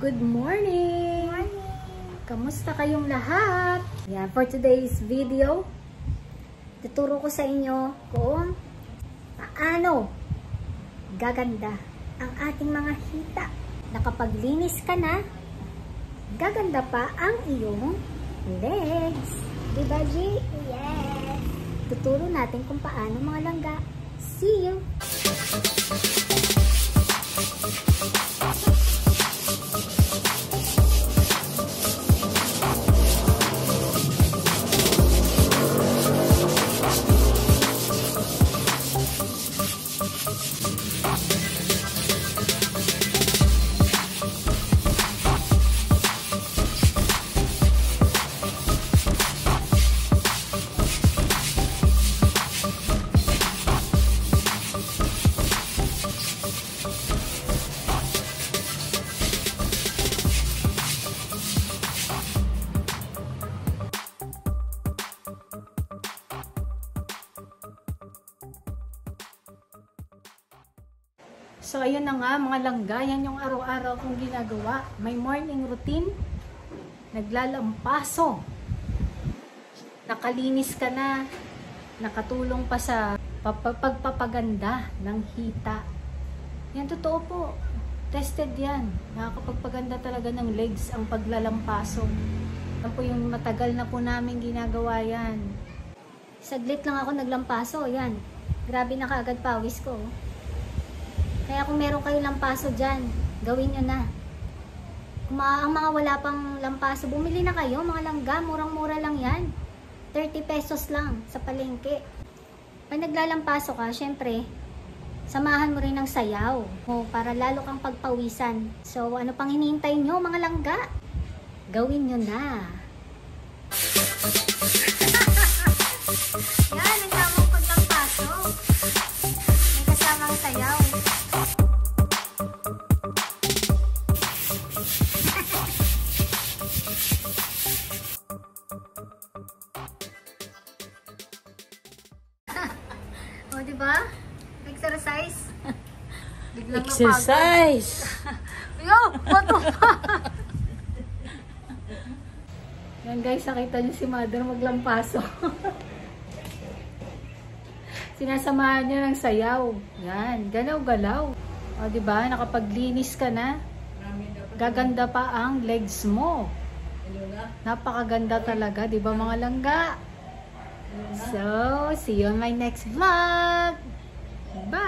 Good morning! Kamusta kayong lahat? Yan, for today's video, tuturo ko sa inyo kung paano gaganda ang ating mga hita. Nakapaglinis ka na, gaganda pa ang iyong legs. Diba, G? Yes! Tuturo natin kung paano mga langga. See you! So, ayun na nga mga langga, yan yung araw-araw kong ginagawa. May morning routine, naglalampaso, nakalinis ka na, nakatulong pa sa pagpapaganda ng hita. Yan, totoo po. Tested yan. Nakakapagpaganda talaga ng legs ang paglalampaso. Yan po yung matagal na po namin ginagawa yan. Saglit lang ako naglampaso, yan. Grabe na kaagad pawis ko. Kaya kung meron kayong lampaso dyan, gawin nyo na. Kung ang mga wala pang lampaso, bumili na kayo, mga langga, murang-mura lang yan. 30 pesos lang sa palengke. Pag naglalampaso ka, syempre, samahan mo rin ng sayaw para lalo kang pagpawisan. So, ano pang hinihintay nyo, mga langga? Gawin nyo na. Yan, ang tamang paglampaso. May kasamang sayaw. O, diba? Exercise. Biglang Exercise! Yo! What the fuck? Yan guys, nakita niyo si mother maglampaso. Sinasamahan niya ng sayaw. Yan, galaw-galaw. O, diba? Nakapaglinis ka na. Gaganda pa ang legs mo. Napakaganda talaga, diba mga langga? So, see you on my next vlog. Bye!